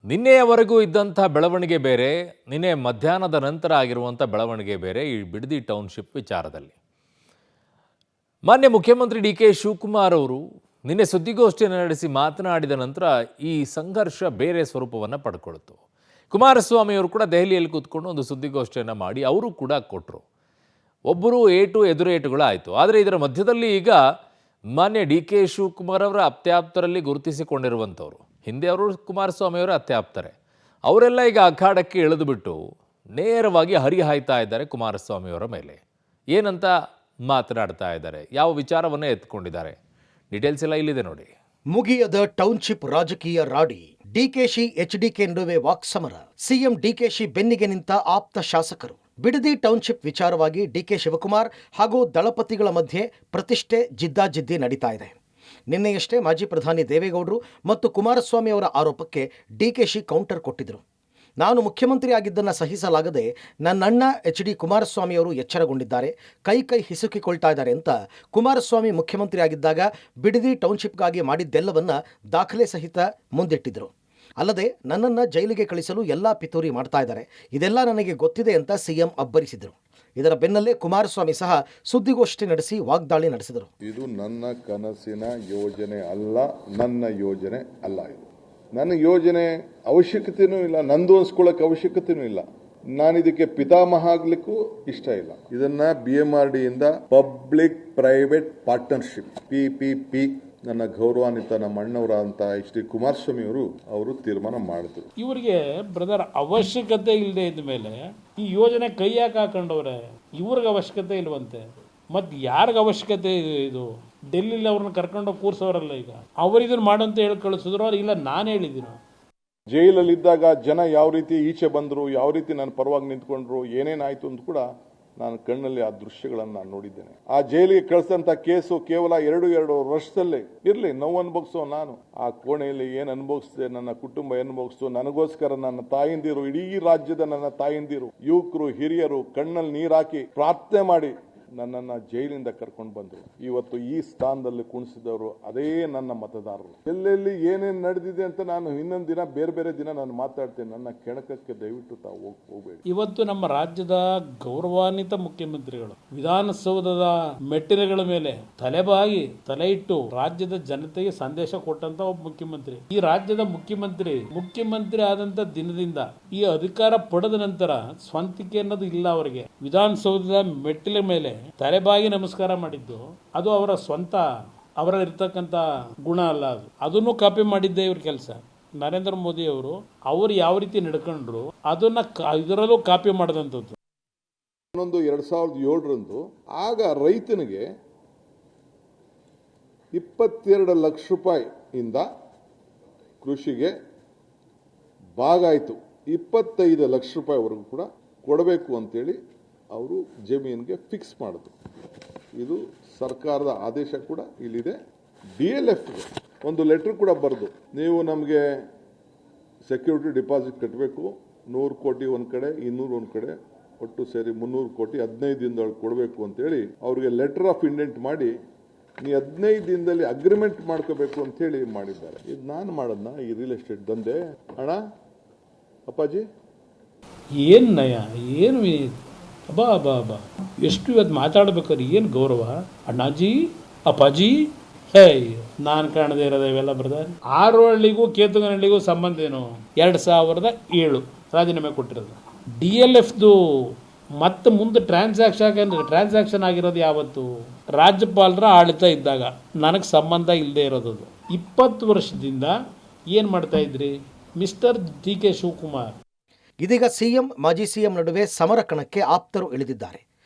ನಿನ್ನೆಯವರೆಗೂ ಇದ್ದಂಥ ಬೆಳವಣಿಗೆ ಬೇರೆ, ನಿನ್ನೆ ಮಧ್ಯಾಹ್ನದ ನಂತರ ಆಗಿರುವಂಥ ಬೆಳವಣಿಗೆ ಬೇರೆ ಈ ಬಿಡದಿ ಟೌನ್ಶಿಪ್ ವಿಚಾರದಲ್ಲಿ. ಮಾನ್ಯ ಮುಖ್ಯಮಂತ್ರಿ ಡಿ ಕೆ ಶಿವಕುಮಾರ್ ಅವರು ನಿನ್ನೆ ಸುದ್ದಿಗೋಷ್ಠಿಯನ್ನು ನಡೆಸಿ ಮಾತನಾಡಿದ ನಂತರ ಈ ಸಂಘರ್ಷ ಬೇರೆ ಸ್ವರೂಪವನ್ನು ಪಡ್ಕೊಳ್ತು. ಕುಮಾರಸ್ವಾಮಿ ಅವರು ಕೂಡ ದೆಹಲಿಯಲ್ಲಿ ಕೂತ್ಕೊಂಡು ಒಂದು ಸುದ್ದಿಗೋಷ್ಠಿಯನ್ನು ಮಾಡಿ ಅವರು ಕೂಡ ಕೊಟ್ಟರು. ಒಬ್ಬರು ಏಟು ಎದುರೇಟುಗಳಾಯಿತು. ಆದರೆ ಇದರ ಮಧ್ಯದಲ್ಲಿ ಈಗ ಮಾನ್ಯ ಡಿ ಕೆ ಶಿವಕುಮಾರ್ ಅವರ ಅತ್ಯಾಪ್ತರಲ್ಲಿ ಗುರುತಿಸಿಕೊಂಡಿರುವಂಥವ್ರು, ಹಿಂದೆ ಅವರು ಕುಮಾರಸ್ವಾಮಿ ಅವರ ಅತ್ಯಾಪ್ತರೆ, ಅವರೆಲ್ಲ ಈಗ ಅಖಾಡಕ್ಕೆ ಇಳಿದುಬಿಟ್ಟು ನೇರವಾಗಿ ಹರಿಹಾಯ್ತಾ ಇದ್ದಾರೆ ಕುಮಾರಸ್ವಾಮಿ ಅವರ ಮೇಲೆ. ಏನಂತ ಮಾತನಾಡ್ತಾ ಇದ್ದಾರೆ, ಯಾವ ವಿಚಾರವನ್ನೇ ಎತ್ಕೊಂಡಿದ್ದಾರೆ, ಡೀಟೇಲ್ಸ್ ಎಲ್ಲ ಇಲ್ಲಿದೆ ನೋಡಿ. ಮುಗಿಯದ ಟೌನ್ಶಿಪ್ ರಾಜಕೀಯ ರಾಡಿ, ಡಿಕೆಶಿ ಎಚ್ಡಿಕೆ ನಡುವೆ ವಾಕ್ಸಮರ, ಸಿಎಂ ಡಿಕೆಶಿ ಬೆನ್ನಿಗೆ ನಿಂತ ಆಪ್ತ ಶಾಸಕರು. ಬಿಡದಿ ಟೌನ್ಶಿಪ್ ವಿಚಾರವಾಗಿ ಡಿಕೆ ಶಿವಕುಮಾರ್ ಹಾಗೂ ದಳಪತಿಗಳ ಮಧ್ಯೆ ಪ್ರತಿಷ್ಠೆ ಜಿದ್ದಾಜಿದ್ದಿ ನಡೀತಾ ಇದೆ. ನಿನ್ನೆಯಷ್ಟೇ ಮಾಜಿ ಪ್ರಧಾನಿ ದೇವೇಗೌಡರು ಮತ್ತು ಕುಮಾರಸ್ವಾಮಿ ಅವರ ಆರೋಪಕ್ಕೆ ಡಿಕೆಶಿ ಕೌಂಟರ್ ಕೊಟ್ಟಿದ್ದರು. ನಾನು ಮುಖ್ಯಮಂತ್ರಿ ಆಗಿದ್ದನ್ನು ಸಹಿಸಲಾಗದೆ ನನ್ನಣ್ಣ ಎಚ್.ಡಿ. ಕುಮಾರಸ್ವಾಮಿ ಅವರು ಎಚ್ಚರಗೊಂಡಿದ್ದಾರೆ, ಕೈ ಹಿಸುಕಿಕೊಳ್ತಾ ಇದ್ದಾರೆ ಅಂತ ಕುಮಾರಸ್ವಾಮಿ ಮುಖ್ಯಮಂತ್ರಿ ಆಗಿದ್ದಾಗ ಬಿಡದಿ ಟೌನ್ಶಿಪ್ಗಾಗಿ ಮಾಡಿದ್ದೆಲ್ಲವನ್ನ ದಾಖಲೆ ಸಹಿತ ಮುಂದಿಟ್ಟಿದ್ದರು. ಅಲ್ಲದೆ ನನ್ನನ್ನು ಜೈಲಿಗೆ ಕಳಿಸಲು ಎಲ್ಲ ಪಿತೂರಿ ಮಾಡ್ತಾ ಇದ್ದಾರೆ, ಇದೆಲ್ಲ ನನಗೆ ಗೊತ್ತಿದೆ ಅಂತ ಸಿಎಂ ಅಬ್ಬರಿಸಿದರು. ಇದರ ಬೆನ್ನಲ್ಲೇ ಕುಮಾರಸ್ವಾಮಿ ಸಹ ಸುದ್ದಿಗೋಷ್ಠಿ ನಡೆಸಿ ವಾಗ್ದಾಳಿ ನಡೆಸಿದರು. ಇದು ನನ್ನ ಕನಸಿನ ಯೋಜನೆ ಅಲ್ಲ, ನನ್ನ ಯೋಜನೆ ಅಲ್ಲ. ಇದು ನನ್ನ ಯೋಜನೆ ಅವಶ್ಯಕತೆನೂ ಇಲ್ಲ, ನಂದು ಅನ್ಸ್ಕೊಳ್ಳೋಕೆ ಅವಶ್ಯಕತೆನೂ ಇಲ್ಲ. ನಾನು ಇದಕ್ಕೆ ಪಿತಾಮಹ ಆಗ್ಲಿಕ್ಕೂ ಇಷ್ಟ ಇಲ್ಲ. ಇದನ್ನ BMRD ಇಂದ ಪಬ್ಲಿಕ್ ಪ್ರೈವೇಟ್ ಪಾರ್ಟ್ನರ್ಶಿಪ್ PPP ನನ್ನ ಗೌರವಾನ್ವಿತ ನಮ್ಮ ಅಣ್ಣವರ ಅಂತ ಎಚ್.ಡಿ. ಕುಮಾರಸ್ವಾಮಿ ಅವರು ತೀರ್ಮಾನ ಮಾಡಿದ್ರು. ಇವರಿಗೆ ಬ್ರದರ್ ಅವಶ್ಯಕತೆ ಇಲ್ಲದೆ ಇದ್ದ ಮೇಲೆ ಈ ಯೋಜನೆ ಕೈ ಯಾಕೆ ಹಾಕೊಂಡವ್ರೆ? ಇವ್ರಿಗೆ ಅವಶ್ಯಕತೆ ಇಲ್ವಂತೆ, ಮತ್ತು ಯಾರಿಗೆ ಅವಶ್ಯಕತೆ ಇದು? ಡೆಲ್ಲಿಲಿ ಅವ್ರನ್ನ ಕರ್ಕೊಂಡೋಗಿ ಕೂರ್ಸೋರಲ್ಲ, ಈಗ ಅವ್ರು ಇದನ್ನ ಮಾಡಂತ ಹೇಳಿ ಕಳಿಸಿದ್ರು, ಇಲ್ಲ ನಾನು ಹೇಳಿದ್ದೀನ. ಜೈಲಲ್ಲಿದ್ದಾಗ ಜನ ಯಾವ ರೀತಿ ಈಚೆ ಬಂದರು, ಯಾವ ರೀತಿ ನನ್ನ ಪರವಾಗಿ ನಿಂತ್ಕೊಂಡ್ರು, ಏನೇನಾಯ್ತು ಅಂತ ಕೂಡ ನಾನು ಕಣ್ಣಲ್ಲಿ ಆ ದೃಶ್ಯಗಳನ್ನು ನಾನು ನೋಡಿದ್ದೇನೆ. ಆ ಜೈಲಿಗೆ ಕಳಿಸಿದಂಥ ಕೇಸು ಕೇವಲ ಎರಡು ವರ್ಷದಲ್ಲೇ ಇರಲಿ, ನೋವು ಅನುಭವಿಸೋ ನಾನು ಆ ಕೋಣೆಯಲ್ಲಿ ಏನು ಅನುಭವಿಸಿದೆ, ನನ್ನ ಕುಟುಂಬ ಅನುಭವಿಸ್ತು, ನನಗೋಸ್ಕರ ನನ್ನ ತಾಯಿಂದಿರು, ಇಡೀ ರಾಜ್ಯದ ನನ್ನ ತಾಯಿಂದಿರು, ಯುವಕರು, ಹಿರಿಯರು ಕಣ್ಣಲ್ಲಿ ನೀರು ಹಾಕಿ ಪ್ರಾರ್ಥನೆ ಮಾಡಿ ನನ್ನನ್ನು ಜೈಲಿಂದ ಕರ್ಕೊಂಡು ಬಂದರು. ಇವತ್ತು ಈ ಸ್ಥಾನದಲ್ಲಿ ಕುಣಿಸಿದವರು ಅದೇ ನನ್ನ ಮತದಾರರು. ಎಲ್ಲೆಲ್ಲಿ ಏನೇನು ನಡೆದಿದೆ ಅಂತ ನಾನು ಇನ್ನೊಂದು ದಿನ ಬೇರೆ ದಿನ ನಾನು ಮಾತಾಡ್ತೇನೆ. ನನ್ನ ಕೆಣಕಕ್ಕೆ ದಯವಿಟ್ಟು ತಾವು ಹೋಗಬೇಡಿ. ಇವತ್ತು ನಮ್ಮ ರಾಜ್ಯದ ಗೌರವಾನ್ವಿತ ಮುಖ್ಯಮಂತ್ರಿಗಳು ವಿಧಾನಸೌಧದ ಮೆಟ್ಟಿಲುಗಳ ಮೇಲೆ ತಲೆಬಾಗಿ ತಲೆ ಇಟ್ಟು ರಾಜ್ಯದ ಜನತೆಗೆ ಸಂದೇಶ ಕೊಟ್ಟಂತ ಒಬ್ಬ ಮುಖ್ಯಮಂತ್ರಿ. ಈ ರಾಜ್ಯದ ಮುಖ್ಯಮಂತ್ರಿ ಆದಂತ ದಿನದಿಂದ ಈ ಅಧಿಕಾರ ಪಡೆದ ನಂತರ ಸ್ವಂತಿಕೆ ಅನ್ನೋದು ಇಲ್ಲ ಅವರಿಗೆ. ವಿಧಾನಸೌಧದ ಮೆಟ್ಟಿಲ ಮೇಲೆ ತಲೆಬಾಗಿ ನಮಸ್ಕಾರ ಮಾಡಿದ್ದು ಅದು ಅವರ ಸ್ವಂತ, ಅವರಲ್ಲಿರ್ತಕ್ಕಂಥ ಗುಣ ಅಲ್ಲ. ಅದನ್ನು ಕಾಪಿ ಮಾಡಿದ್ದೆ ಇವ್ರ ಕೆಲಸ. ನರೇಂದ್ರ ಮೋದಿ ಅವರು ಯಾವ ರೀತಿ ನಡ್ಕೊಂಡ್ರು ಅದನ್ನ ಇದರಲ್ಲೂ ಕಾಪಿ ಮಾಡಿದಂಥದ್ದು. 2007 ಆಗ ರೈತನಿಗೆ 22 ಲಕ್ಷ ರೂಪಾಯಿಯಿಂದ ಕೃಷಿಗೆ ಬಾಗಾಯಿತು 25 ಲಕ್ಷ ರೂಪಾಯಿವರೆಗೂ ಕೂಡ ಕೊಡಬೇಕು ಅಂತೇಳಿ ಅವರು ಜಮೀನಿಗೆ ಫಿಕ್ಸ್ ಮಾಡಿದ್ರು. ಇದು ಸರ್ಕಾರದ ಆದೇಶ ಕೂಡ ಇಲ್ಲಿದೆ. DLFಗೆ ಒಂದು ಲೆಟರ್ ಕೂಡ ಬರೆದು, ನೀವು ನಮಗೆ ಸೆಕ್ಯೂರಿಟಿ ಡಿಪಾಸಿಟ್ ಕಟ್ಟಬೇಕು, 100 ಕೋಟಿ ಒಂದು ಕಡೆ, 200 ಒಂದು ಕಡೆ, ಒಟ್ಟು ಸೇರಿ 300 ಕೋಟಿ 15 ದಿನದೊಳಗೆ ಕೊಡಬೇಕು ಅಂತೇಳಿ ಅವ್ರಿಗೆ ಲೆಟರ್ ಆಫ್ ಇಂಡೆಂಟ್ ಮಾಡಿ, ನೀ 15 ದಿನದಲ್ಲಿ ಅಗ್ರಿಮೆಂಟ್ ಮಾಡ್ಕೋಬೇಕು ಅಂತೇಳಿ ಮಾಡಿದ್ದಾರೆ. ಇದು ನಾನು ಮಾಡೋದನ್ನ ಈ ರಿಯಲ್ ಎಸ್ಟೇಟ್ ದಂಧೆ ಅಣ್ಣ ಅಪ್ಪಾಜಿ ಏನು ನಯ, ಏನು ಬಾ ಎಷ್ಟು ಇವತ್ತು ಮಾತಾಡ್ಬೇಕಾದ್ರೆ ಏನು ಗೌರವ. ಅಣ್ಣಾಜಿ ಅಪ್ಪಾಜಿ ಹೇ, ನಾನು ಕಾಣದೇ ಇರೋದು ಇವೆಲ್ಲ ಬ್ರದರ್. ಆರೋಹಳ್ಳಿಗೂ ಕೇತುಗನಹಳ್ಳಿಗೂ ಸಂಬಂಧ ಏನು? 2007 ರಾಜೀನಾಮೆ ಕೊಟ್ಟಿರೋದು. DLFದು ಮತ್ತೆ ಮುಂದೆ ಟ್ರಾನ್ಸಾಕ್ಷನ್ ಆಗಿರೋದು ಯಾವತ್ತು? ರಾಜ್ಯಪಾಲರ ಆಡಳಿತ ಇದ್ದಾಗ. ನನಗೆ ಸಂಬಂಧ ಇಲ್ಲದೆ ಇರೋದು. 20 ವರ್ಷದಿಂದ ಏನು ಮಾಡ್ತಾ ಇದ್ರಿ ಮಿಸ್ಟರ್ ಡಿ ಕೆ ಶಿವಕುಮಾರ್? ಇದೀಗ ಸಿಎಂ ಮಾಜಿ ಸಿಎಂ ನಡುವೆ ಸಮರ ಕಣಕ್ಕೆ ಆಪ್ತರು ಇಳಿದಿದ್ದಾರೆ.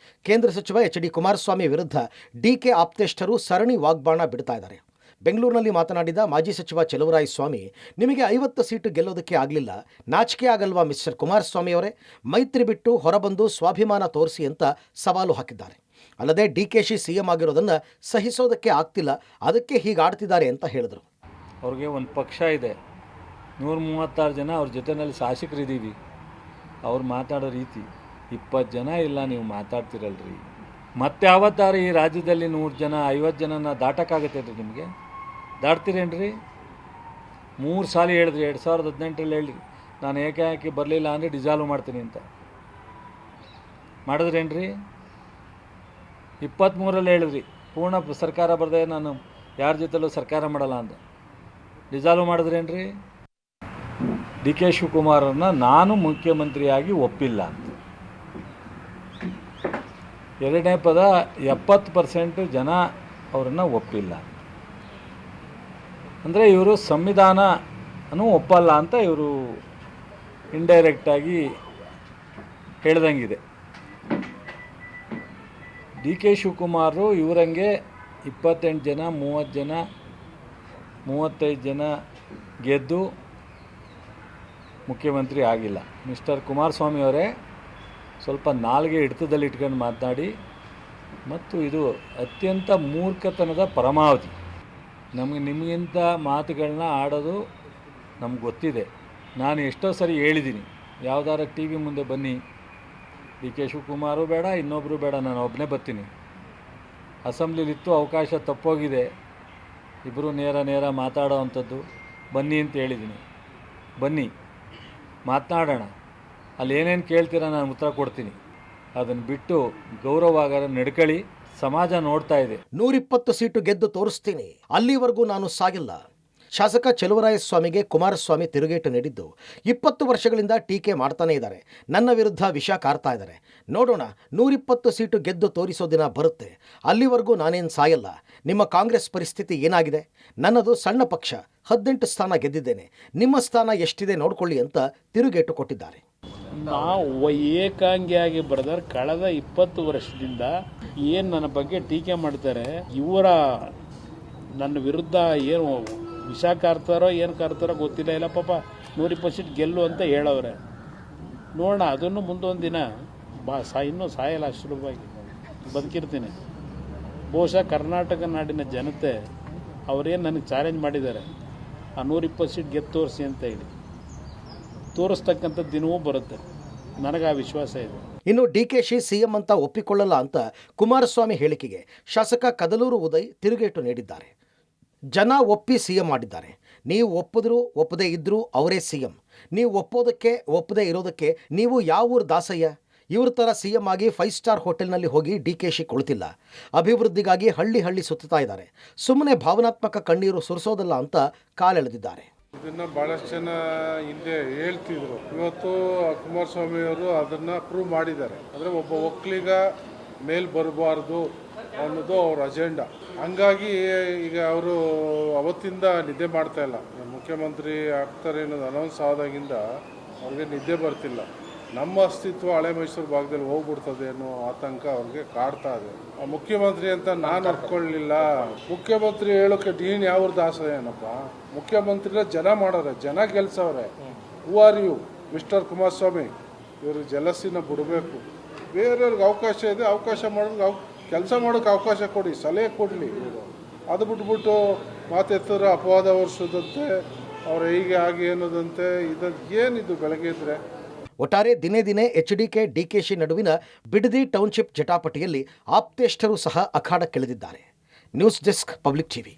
ಕೇಂದ್ರ ಸಚಿವ ಎಚ್.ಡಿ. ಕುಮಾರಸ್ವಾಮಿ ವಿರುದ್ಧ ಡಿಕೆ ಆಪ್ತೇಷ್ಟರು ಸರಣಿ ವಾಗ್ಬಾಣ ಬಿಡ್ತಾ ಇದ್ದಾರೆ. ಬೆಂಗಳೂರಿನಲ್ಲಿ ಮಾತನಾಡಿದ ಮಾಜಿ ಸಚಿವ ಚೆಲುವರಾಯಸ್ವಾಮಿ, ನಿಮಗೆ 50 ಸೀಟು ಗೆಲ್ಲೋದಕ್ಕೆ ಆಗಲಿಲ್ಲ, ನಾಚಿಕೆ ಆಗಲ್ವಾ ಮಿಸ್ಟರ್ ಕುಮಾರಸ್ವಾಮಿ ಅವರೇ? ಮೈತ್ರಿ ಬಿಟ್ಟು ಹೊರಬಂದು ಸ್ವಾಭಿಮಾನ ತೋರಿಸಿ ಅಂತ ಸವಾಲು ಹಾಕಿದ್ದಾರೆ. ಅಲ್ಲದೆ ಡಿಕೆಶಿ ಸಿಎಂ ಆಗಿರೋದನ್ನು ಸಹಿಸೋದಕ್ಕೆ ಆಗ್ತಿಲ್ಲ, ಅದಕ್ಕೆ ಹೀಗಾಡ್ತಿದ್ದಾರೆ ಅಂತ ಹೇಳಿದರು. ಅವ್ರಿಗೆ ಒಂದು ಪಕ್ಷ ಇದೆ, 136 ಜನ ಅವ್ರ ಜೊತೆಯಲ್ಲಿ ಶಾಸಕರಿದ್ದೀವಿ. ಅವ್ರು ಮಾತಾಡೋ ರೀತಿ 20 ಜನ ಇಲ್ಲ, ನೀವು ಮಾತಾಡ್ತಿರಲ್ರಿ. ಮತ್ತೆ ಯಾವತ್ತಾರು ಈ ರಾಜ್ಯದಲ್ಲಿ 100 ಜನ 50 ಜನನ ದಾಟಕ್ಕಾಗತ್ತೆ ರೀ? ನಿಮಗೆ ದಾಟ್ತೀರೇನ್ರಿ? 3 ಸಾಲ ಹೇಳಿದ್ರಿ, 2018ರಲ್ಲಿ ಹೇಳಿರಿ ನಾನು ಏಕಾಏಕಿ ಬರಲಿಲ್ಲ ಅಂದರೆ ಡಿಸಾಲ್ವ್ ಮಾಡ್ತೀನಿ ಅಂತ. ಮಾಡಿದ್ರೇನ್ರಿ? 23ರಲ್ಲಿ ಹೇಳಿದ್ರಿ ಪೂರ್ಣ ಸರ್ಕಾರ ಬರದೆ ನಾನು ಯಾರ ಜೊತೆಲೂ ಸರ್ಕಾರ ಮಾಡಲ್ಲ ಅಂತ. ಡಿಸಾಲ್ವ್ ಮಾಡಿದ್ರೇನ್ರಿ? ಡಿ ಕೆ ಶಿವಕುಮಾರನ್ನ ನಾನು ಮುಖ್ಯಮಂತ್ರಿಯಾಗಿ ಒಪ್ಪಿಲ್ಲ ಅಂತ. ಎರಡನೇ ಪದ 70% ಜನ ಅವರನ್ನು ಒಪ್ಪಿಲ್ಲ. ಅಂದರೆ ಇವರು ಸಂವಿಧಾನನೂ ಒಪ್ಪಲ್ಲ ಅಂತ ಇವರು ಇಂಡೈರೆಕ್ಟಾಗಿ ಹೇಳ್ದಂಗಿದೆ. ಡಿ ಕೆ ಶಿವಕುಮಾರು ಇವರಂಗೆ 28 ಜನ 30 ಜನ 35 ಜನ ಗೆದ್ದು ಮುಖ್ಯಮಂತ್ರಿ ಆಗಿಲ್ಲ. ಮಿಸ್ಟರ್ ಕುಮಾರಸ್ವಾಮಿ ಅವರೇ ಸ್ವಲ್ಪ ನಾಲ್ಗೆ ಹಿಡಿತದಲ್ಲಿ ಇಟ್ಕೊಂಡು ಮಾತನಾಡಿ, ಮತ್ತು ಇದು ಅತ್ಯಂತ ಮೂರ್ಖತನದ ಪರಮಾವಧಿ. ನಿಮಗಿಂತ ಮಾತುಗಳನ್ನ ಆಡೋದು ನಮ್ಗೆ ಗೊತ್ತಿದೆ. ನಾನು ಎಷ್ಟೋ ಸರಿ ಹೇಳಿದ್ದೀನಿ, ಯಾವ್ದಾರ ಟಿ ವಿ ಮುಂದೆ ಬನ್ನಿ, ಡಿ ಕೆ ಶಿವಕುಮಾರು ಬೇಡ, ಇನ್ನೊಬ್ಬರು ಬೇಡ, ನಾನು ಒಬ್ಬನೇ ಬರ್ತೀನಿ. ಅಸೆಂಬ್ಲಿಲಿತ್ತು ಅವಕಾಶ ತಪ್ಪೋಗಿದೆ, ಇಬ್ಬರು ನೇರ ಮಾತಾಡೋ ಅಂಥದ್ದು, ಬನ್ನಿ ಅಂತ ಹೇಳಿದ್ದೀನಿ. ಬನ್ನಿ ಮಾತನಾಡೋಣ, ಅಲ್ಲಿ ಏನೇನು ಕೇಳ್ತೀರ ನಾನು ಉತ್ತರ ಕೊಡ್ತೀನಿ. ಅದನ್ನು ಬಿಟ್ಟು ಗೌರವವಾಗಿ ನಡ್ಕೊಳ್ಳಿ, ಸಮಾಜ ನೋಡ್ತಾ ಇದೆ. 120 ಸೀಟು ಗೆದ್ದು ತೋರಿಸ್ತೀನಿ, ಅಲ್ಲಿವರೆಗೂ ನಾನು ಸಾಗಿಲ್ಲ. ಶಾಸಕ ಚೆಲುವರಾಯಸ್ವಾಮಿಗೆ ಕುಮಾರಸ್ವಾಮಿ ತಿರುಗೇಟು ನೀಡಿದ್ದು 20 ವರ್ಷಗಳಿಂದ ಟೀಕೆ ಮಾಡ್ತಾನೆ ಇದ್ದಾರೆ. ನನ್ನ ವಿರುದ್ಧ ವಿಷ ಕಾರ್ತಾ ಇದ್ದಾರೆ. ನೋಡೋಣ, 120 ಸೀಟು ಗೆದ್ದು ತೋರಿಸೋ ದಿನ ಬರುತ್ತೆ. ಅಲ್ಲಿವರೆಗೂ ನಾನೇನು ಸಾಯಲ್ಲ. ನಿಮ್ಮ ಕಾಂಗ್ರೆಸ್ ಪರಿಸ್ಥಿತಿ ಏನಾಗಿದೆ? ನನ್ನದು ಸಣ್ಣ ಪಕ್ಷ, 18 ಸ್ಥಾನ ಗೆದ್ದಿದ್ದೇನೆ. ನಿಮ್ಮ ಸ್ಥಾನ ಎಷ್ಟಿದೆ ನೋಡ್ಕೊಳ್ಳಿ ಅಂತ ತಿರುಗೇಟು ಕೊಟ್ಟಿದ್ದಾರೆ. ನಾವು ಏಕಾಂಗಿಯಾಗಿ ಬರೆದರೆ ಕಳೆದ 20 ವರ್ಷದಿಂದ ಏನು ನನ್ನ ಬಗ್ಗೆ ಟೀಕೆ ಮಾಡ್ತಾರೆ, ಇವರ ನನ್ನ ವಿರುದ್ಧ ಏನು ವಿಷ ಕಾರ್ತಾರೋ ಏನು ಕಾರ್ತಾರೋ ಗೊತ್ತಿಲ್ಲ. ಇಲ್ಲ ಪಾಪ 120 ಸೀಟ್ ಗೆಲ್ಲು ಅಂತ ಹೇಳವ್ರೆ. ನೋಡೋಣ, ಅದನ್ನು ಮುಂದೊಂದು ದಿನ ಇನ್ನೂ ಸಾಯಲ್ಲ, ಸುಲಭವಾಗಿ ಬದುಕಿರ್ತೀನಿ. ಬಹುಶಃ ಕರ್ನಾಟಕ ನಾಡಿನ ಜನತೆ ಅವರೇನು ನನಗೆ ಚಾಲೆಂಜ್ ಮಾಡಿದ್ದಾರೆ, ಆ 120 ಸೀಟ್ ಗೆದ್ದು ತೋರಿಸಿ ಅಂತ ಹೇಳಿ, ತೋರಿಸ್ತಕ್ಕಂಥ ದಿನವೂ ಬರುತ್ತೆ. ನನಗೆ ಆ ವಿಶ್ವಾಸ ಇದೆ. ಇನ್ನು ಡಿಕೆಶಿ ಸಿಎಂ ಅಂತ ಒಪ್ಪಿಕೊಳ್ಳಲ್ಲ ಅಂತ ಕುಮಾರಸ್ವಾಮಿ ಹೇಳಿಕೆಗೆ ಶಾಸಕ ಕದಲೂರು ಉದಯ್ ತಿರುಗೇಟು ನೀಡಿದ್ದಾರೆ. ಜನ ಒಪ್ಪಿ ಸಿಎಂ ಮಾಡಿದ್ದಾರೆ. ನೀವು ಒಪ್ಪಿದ್ರೂ ಒಪ್ಪದೇ ಇದ್ರೂ ಅವರೇ ಸಿಎಂ. ನೀವು ಒಪ್ಪೋದಕ್ಕೆ ಒಪ್ಪದೇ ಇರೋದಕ್ಕೆ ನೀವು ಯಾವ ಊರು ದಾಸಯ್ಯ? ಇವ್ರ ಥರ ಸಿಎಂ ಆಗಿ 5 ಸ್ಟಾರ್ ಹೋಟೆಲ್ನಲ್ಲಿ ಹೋಗಿ ಡಿಕೆಶಿ ಕೊಳ್ತಿಲ್ಲ. ಅಭಿವೃದ್ಧಿಗಾಗಿ ಹಳ್ಳಿ ಸುತ್ತಾ ಇದ್ದಾರೆ. ಸುಮ್ಮನೆ ಭಾವನಾತ್ಮಕ ಕಣ್ಣೀರು ಸುರಿಸೋದಲ್ಲ ಅಂತ ಕಾಲೆಳೆದಿದ್ದಾರೆ. ಇದನ್ನು ಭಾಳಷ್ಟು ಜನ ಹಿಂದೆ ಹೇಳ್ತಿದ್ರು. ಇವತ್ತು ಕುಮಾರಸ್ವಾಮಿ ಅವರು ಅದನ್ನು ಪ್ರೂವ್ ಮಾಡಿದ್ದಾರೆ. ಅಂದರೆ ಒಬ್ಬ ಒಕ್ಕಲಿಗ ಮೇಲ್ ಬರಬಾರ್ದು ಅನ್ನೋದು ಅವ್ರ ಅಜೆಂಡಾ. ಹಂಗಾಗಿ ಈಗ ಅವರು ಅವತ್ತಿಂದ ನಿದ್ದೆ ಮಾಡ್ತಾ ಇಲ್ಲ. ಮುಖ್ಯಮಂತ್ರಿ ಆಗ್ತಾರೆ ಅನ್ನೋದು ಅನೌನ್ಸ್ ಆದಾಗಿಂದ ಅವ್ರಿಗೆ ನಿದ್ದೆ ಬರ್ತಿಲ್ಲ. ನಮ್ಮ ಅಸ್ತಿತ್ವ ಹಳೆ ಮೈಸೂರು ಭಾಗದಲ್ಲಿ ಹೋಗ್ಬಿಡ್ತದೆ ಅನ್ನೋ ಆತಂಕ ಅವ್ರಿಗೆ ಕಾಡ್ತಾ ಇದೆ. ಮುಖ್ಯಮಂತ್ರಿ ಅಂತ ನಾನು ಅರ್ಕೊಳ್ಳಿಲ್ಲ. ಮುಖ್ಯಮಂತ್ರಿ ಹೇಳೋಕೆ ನೀನು ಯಾವ ದಾಸ ಏನಪ್ಪ? ಮುಖ್ಯಮಂತ್ರಿನ ಜನ ಮಾಡೋರೆ, ಜನ ಗೆಲ್ಸವ್ರೆ. Who are you mister Kumaraswamy? ಇವರು ಜಲಸಿನ ಬಿಡಬೇಕು. ಬೇರೆಯವ್ರಿಗೆ ಅವಕಾಶ ಇದೆ, ಅವಕಾಶ ಮಾಡೋದು, ಕೆಲಸ ಮಾಡೋಕ್ಕೆ ಅವಕಾಶ ಕೊಡಿ, ಸಲಹೆ ಕೊಡಲಿ. ಅದು ಬಿಟ್ಬಿಟ್ಟು ಮಾತೆತ್ತಿದ್ರೆ ಅಪವಾದ ವರ್ಷದಂತೆ ಅವ್ರು ಹೀಗೆ ಆಗಿ ಅನ್ನೋದಂತೆ ಏನಿದು ಬೆಳಗ್ಗೆ ಇದ್ರೆ. ಒಟ್ಟಾರೆ ದಿನೇ ಎಚ್ಡಿಕೆ ಡಿಕೆಶಿ ನಡುವಿನ ಬಿಡದಿ ಟೌನ್ಶಿಪ್ ಜಟಾಪಟಿಯಲ್ಲಿ ಆಪ್ತೇಷ್ಟರು ಸಹ ಅಖಾಡಕ್ಕಿಳಿದಿದ್ದಾರೆ. News desk, public TV.